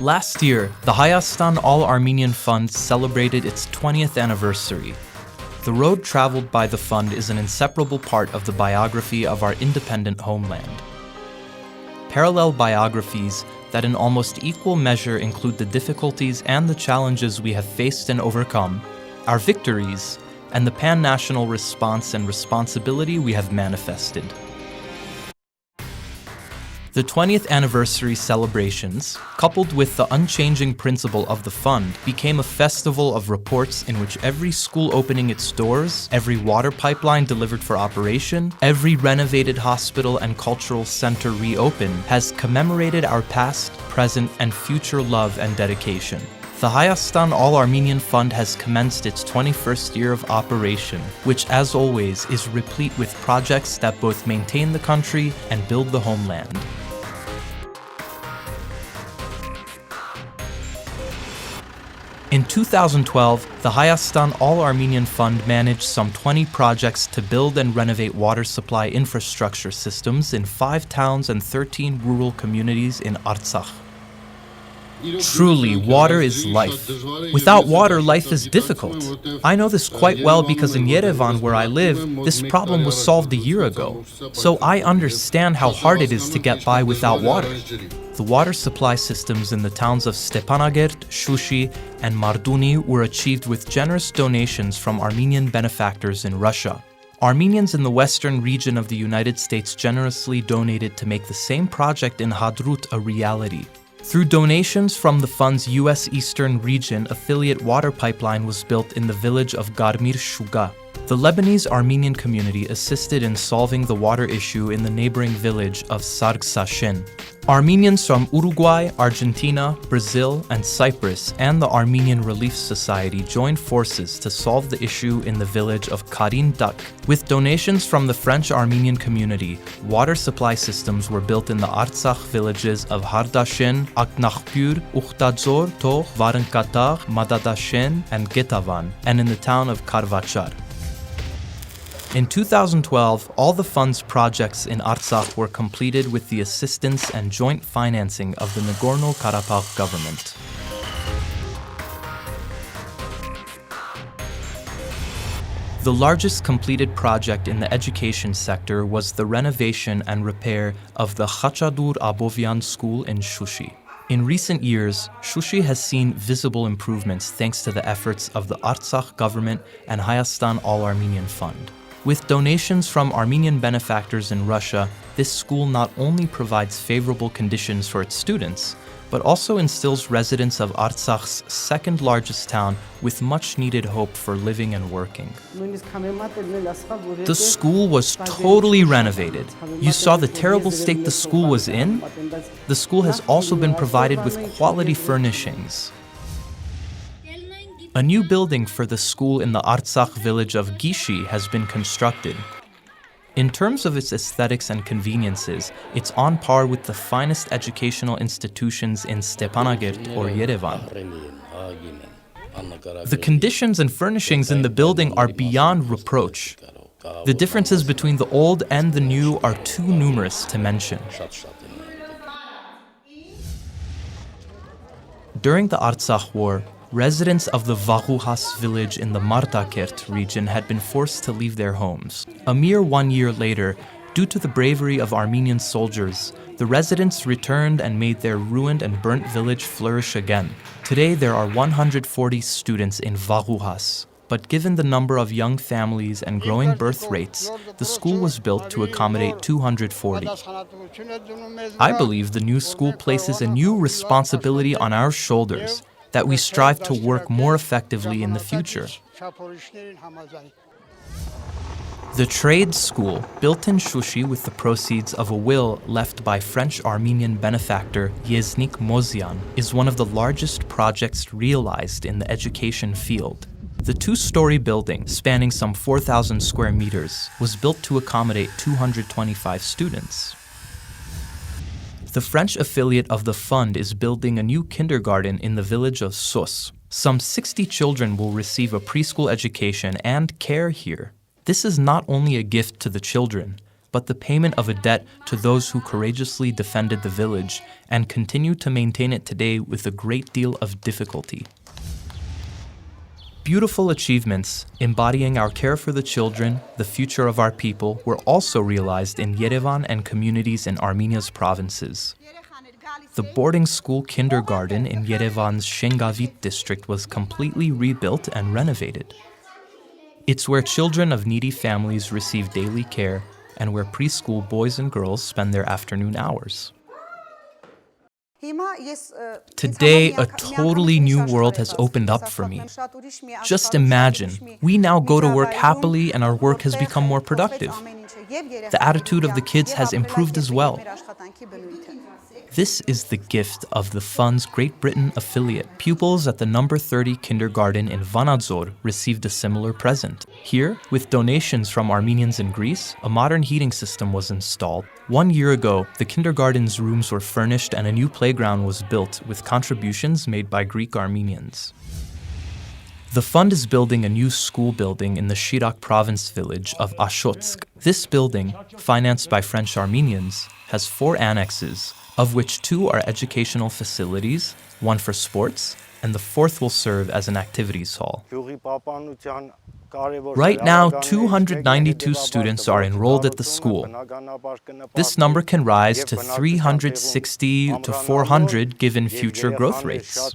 Last year, the Hayastan All-Armenian Fund celebrated its 20th anniversary. The road traveled by the fund is an inseparable part of the biography of our independent homeland. Parallel biographies that in almost equal measure include the difficulties and the challenges we have faced and overcome, our victories, and the pan-national response and responsibility we have manifested. The 20th anniversary celebrations, coupled with the unchanging principle of the fund, became a festival of reports in which every school opening its doors, every water pipeline delivered for operation, every renovated hospital and cultural center reopened has commemorated our past, present, and future love and dedication. The Hayastan All-Armenian Fund has commenced its 21st year of operation, which, as always, is replete with projects that both maintain the country and build the homeland. In 2012, the Hayastan All-Armenian Fund managed some 20 projects to build and renovate water supply infrastructure systems in 5 towns and 13 rural communities in Artsakh. Truly, water is life. Without water, life is difficult. I know this quite well because in Yerevan, where I live, this problem was solved a year ago. So I understand how hard it is to get by without water. The water supply systems in the towns of Stepanakert, Shushi, and Marduni were achieved with generous donations from Armenian benefactors in Russia. Armenians in the western region of the United States generously donated to make the same project in Hadrut a reality. Through donations from the fund's U.S. Eastern Region affiliate water pipeline was built in the village of Garmir Shuga. The Lebanese Armenian community assisted in solving the water issue in the neighboring village of Sargsashen. Armenians from Uruguay, Argentina, Brazil, and Cyprus and the Armenian Relief Society joined forces to solve the issue in the village of Karin Dak. With donations from the French Armenian community, water supply systems were built in the Artsakh villages of Hardashen, Aknakhpur, Ukhtadzor, Togh, Varenkatar, Madadashen, and Getavan, and in the town of Karvachar. In 2012, all the fund's projects in Artsakh were completed with the assistance and joint financing of the Nagorno-Karabakh government. The largest completed project in the education sector was the renovation and repair of the Khachadur Abovyan School in Shushi. In recent years, Shushi has seen visible improvements thanks to the efforts of the Artsakh government and Hayastan All-Armenian Fund. With donations from Armenian benefactors in Russia, this school not only provides favorable conditions for its students, but also instills residents of Artsakh's second largest town with much needed hope for living and working. The school was totally renovated. You saw the terrible state the school was in? The school has also been provided with quality furnishings. A new building for the school in the Artsakh village of Gishi has been constructed. In terms of its aesthetics and conveniences, it's on par with the finest educational institutions in Stepanakert or Yerevan. The conditions and furnishings in the building are beyond reproach. The differences between the old and the new are too numerous to mention. During the Artsakh War, residents of the Vaghuhas village in the Martakert region had been forced to leave their homes. A mere 1 year later, due to the bravery of Armenian soldiers, the residents returned and made their ruined and burnt village flourish again. Today there are 140 students in Vaghuhas, but given the number of young families and growing birth rates, the school was built to accommodate 240. I believe the new school places a new responsibility on our shoulders, that we strive to work more effectively in the future. The trade school, built in Shushi with the proceeds of a will left by French-Armenian benefactor Yeznik Mozian, is one of the largest projects realized in the education field. The 2-story building, spanning some 4,000 square meters, was built to accommodate 225 students. The French affiliate of the fund is building a new kindergarten in the village of Sos. Some 60 children will receive a preschool education and care here. This is not only a gift to the children, but the payment of a debt to those who courageously defended the village and continue to maintain it today with a great deal of difficulty. Beautiful achievements embodying our care for the children, the future of our people, were also realized in Yerevan and communities in Armenia's provinces. The boarding school kindergarten in Yerevan's Shengavit district was completely rebuilt and renovated. It's where children of needy families receive daily care and where preschool boys and girls spend their afternoon hours. Today, a totally new world has opened up for me. Just imagine, we now go to work happily and our work has become more productive. The attitude of the kids has improved as well. This is the gift of the fund's Great Britain affiliate. Pupils at the number 30 kindergarten in Vanadzor received a similar present. Here, with donations from Armenians in Greece, a modern heating system was installed. 1 year ago, the kindergarten's rooms were furnished and a new playground was built with contributions made by Greek Armenians. The fund is building a new school building in the Shirak province village of Ashotsk. This building, financed by French Armenians, has 4 annexes, of which 2 are educational facilities, 1 for sports, and the 4th will serve as an activities hall. Right now, 292 students are enrolled at the school. This number can rise to 360 to 400 given future growth rates.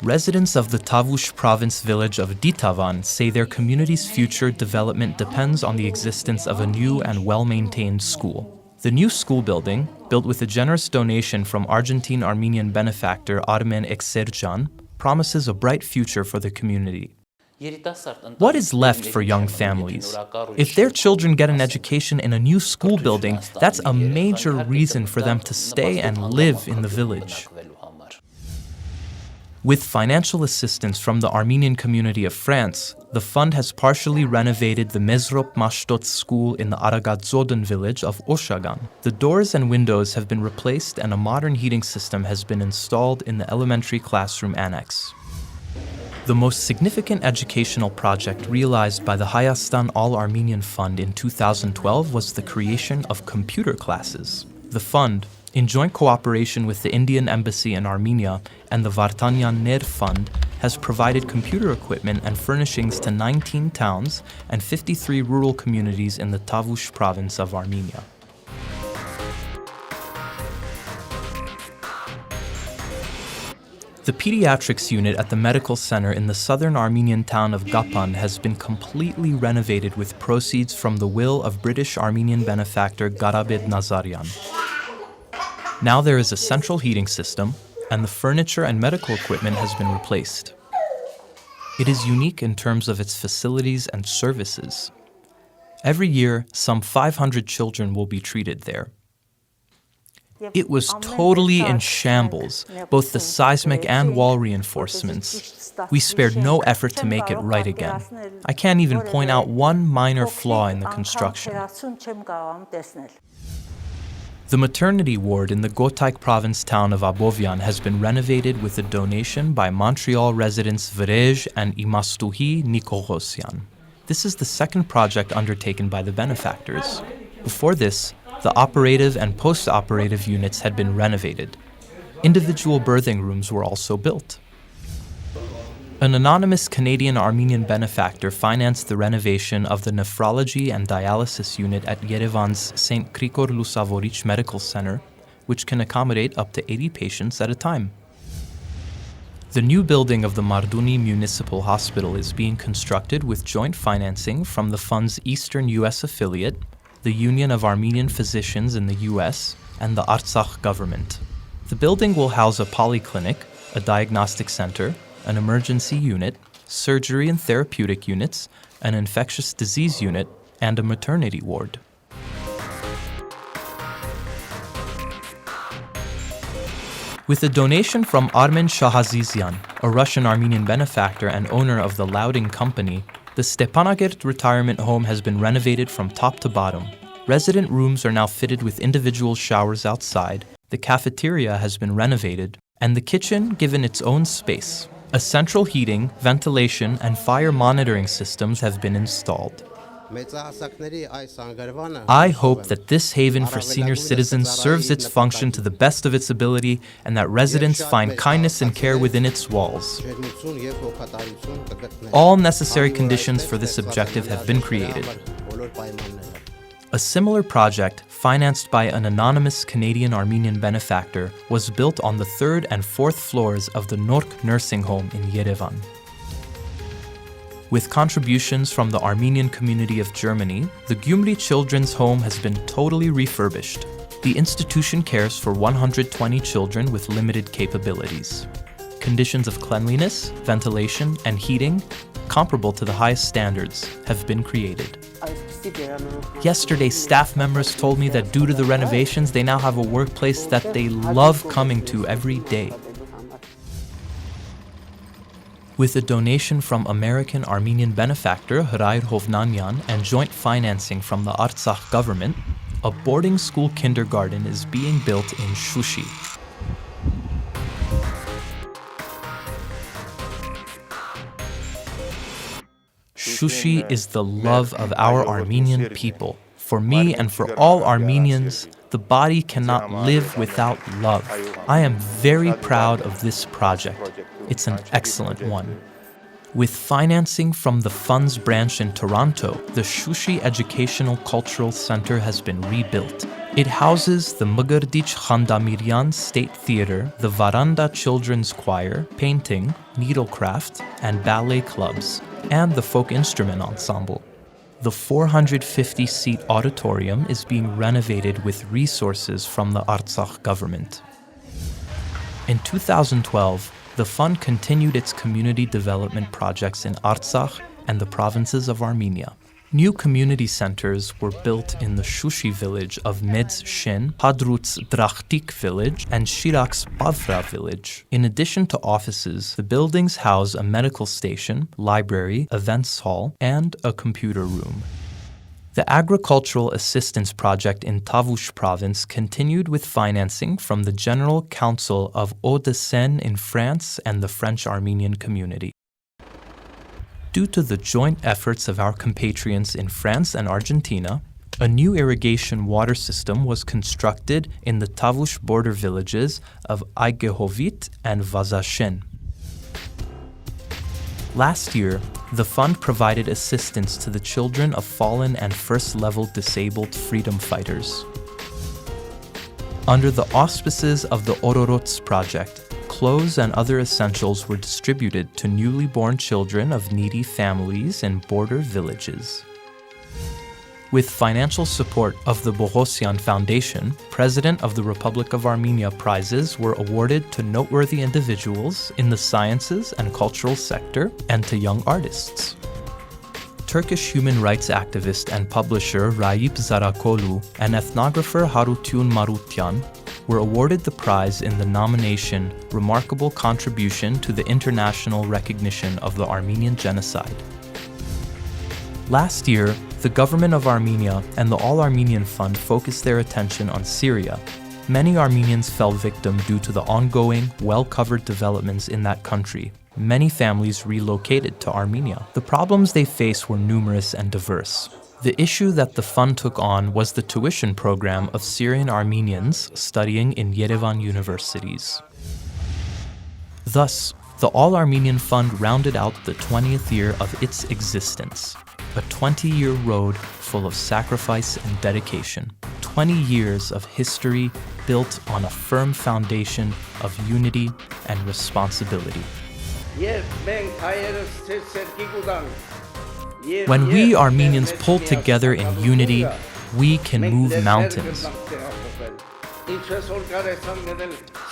Residents of the Tavush province village of Ditavan say their community's future development depends on the existence of a new and well-maintained school. The new school building, built with a generous donation from Argentine-Armenian benefactor Armen Ekserjan, promises a bright future for the community. What is left for young families? If their children get an education in a new school building, that's a major reason for them to stay and live in the village. With financial assistance from the Armenian community of France, the fund has partially renovated the Mezrop Mashtot school in the Aragazodan village of Oshagan. The doors and windows have been replaced and a modern heating system has been installed in the elementary classroom annex. The most significant educational project realized by the Hayastan All-Armenian Fund in 2012 was the creation of computer classes. The fund, in joint cooperation with the Indian Embassy in Armenia and the Vartanyan Ner Fund, has provided computer equipment and furnishings to 19 towns and 53 rural communities in the Tavush province of Armenia. The pediatrics unit at the medical center in the southern Armenian town of Gapan has been completely renovated with proceeds from the will of British Armenian benefactor Garabed Nazarian. Now there is a central heating system, and the furniture and medical equipment has been replaced. It is unique in terms of its facilities and services. Every year, some 500 children will be treated there. It was totally in shambles, both the seismic and wall reinforcements. We spared no effort to make it right again. I can't even point out one minor flaw in the construction. The maternity ward in the Gotaik province town of Abovyan has been renovated with a donation by Montreal residents Vrej and Imastuhi Nikolosyan. This is the second project undertaken by the benefactors. Before this, the operative and post-operative units had been renovated. Individual birthing rooms were also built. An anonymous Canadian-Armenian benefactor financed the renovation of the nephrology and dialysis unit at Yerevan's St. Krikor Lusavoric Medical Center, which can accommodate up to 80 patients at a time. The new building of the Marduni Municipal Hospital is being constructed with joint financing from the fund's Eastern U.S. affiliate, the Union of Armenian Physicians in the U.S., and the Artsakh government. The building will house a polyclinic, a diagnostic center, an emergency unit, surgery and therapeutic units, an infectious disease unit, and a maternity ward. With a donation from Armen Shahazizyan, a Russian-Armenian benefactor and owner of the Louding Company, the Stepanakert retirement home has been renovated from top to bottom. Resident rooms are now fitted with individual showers outside, the cafeteria has been renovated, and the kitchen given its own space. A central heating, ventilation, and fire monitoring systems have been installed. I hope that this haven for senior citizens serves its function to the best of its ability and that residents find kindness and care within its walls. All necessary conditions for this objective have been created. A similar project, financed by an anonymous Canadian Armenian benefactor, was built on the 3rd and 4th floors of the Nork nursing home in Yerevan. With contributions from the Armenian community of Germany, the Gyumri Children's Home has been totally refurbished. The institution cares for 120 children with limited capabilities. Conditions of cleanliness, ventilation, and heating, comparable to the highest standards, have been created. Yesterday, staff members told me that due to the renovations, they now have a workplace that they love coming to every day. With a donation from American Armenian benefactor Hrair Hovnanyan and joint financing from the Artsakh government, a boarding school kindergarten is being built in Shushi. Shushi is the love of our Armenian people. For me and for all Armenians, the body cannot live without love. I am very proud of this project. It's an excellent one. With financing from the fund's branch in Toronto, the Shushi Educational Cultural Center has been rebuilt. It houses the Mgrdich Khandamiryan State Theater, the Varanda Children's Choir, painting, needlecraft, and ballet clubs, and the folk instrument ensemble. The 450-seat auditorium is being renovated with resources from the Artsakh government. In 2012, the fund continued its community development projects in Artsakh and the provinces of Armenia. New community centers were built in the Shushi village of Medz Shin, Hadruts Drakhtik village, and Shirak's Bavra village. In addition to offices, the buildings house a medical station, library, events hall, and a computer room. The Agricultural Assistance Project in Tavush province continued with financing from the General Council of Hauts-de-Seine in France and the French Armenian community. Due to the joint efforts of our compatriots in France and Argentina, a new irrigation water system was constructed in the Tavush border villages of Aygehovit and Vazashen. Last year, the fund provided assistance to the children of fallen and first-level disabled freedom fighters. Under the auspices of the Ororots project, clothes and other essentials were distributed to newly born children of needy families in border villages. With financial support of the Boghosian Foundation, President of the Republic of Armenia prizes were awarded to noteworthy individuals in the sciences and cultural sector and to young artists. Turkish human rights activist and publisher Raip Zarakolu and ethnographer Harutyun Marutyan were awarded the prize in the nomination Remarkable Contribution to the International Recognition of the Armenian Genocide. Last year, the government of Armenia and the All Armenian Fund focused their attention on Syria. Many Armenians fell victim due to the ongoing, well-covered developments in that country. Many families relocated to Armenia. The problems they faced were numerous and diverse. The issue that the fund took on was the tuition program of Syrian Armenians studying in Yerevan universities. Thus, the All Armenian Fund rounded out the 20th year of its existence, a 20-year road full of sacrifice and dedication, 20 years of history built on a firm foundation of unity and responsibility. When we Armenians pull together in unity, we can move mountains.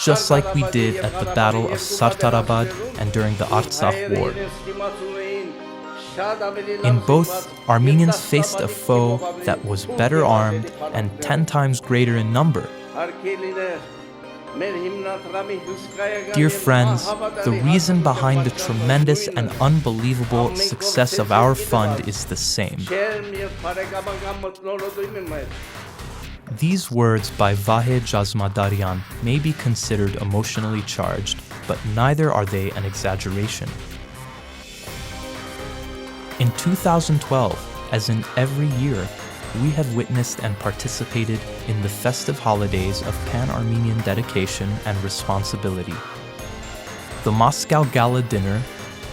Just like we did at the Battle of Sartarabad and during the Artsakh War. In both, Armenians faced a foe that was better armed and 10 times greater in number. Dear friends, the reason behind the tremendous and unbelievable success of our fund is the same. These words by Vahe Jazmadarian may be considered emotionally charged, but neither are they an exaggeration. In 2012, as in every year, we have witnessed and participated in the festive holidays of Pan-Armenian dedication and responsibility. The Moscow Gala Dinner,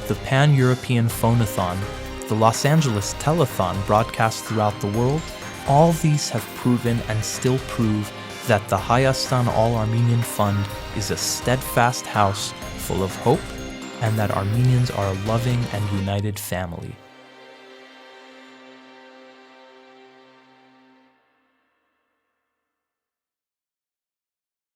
the Pan-European Phonathon, the Los Angeles Telethon broadcast throughout the world, all these have proven and still prove that the Hayastan All-Armenian Fund is a steadfast house full of hope, and that Armenians are a loving and united family.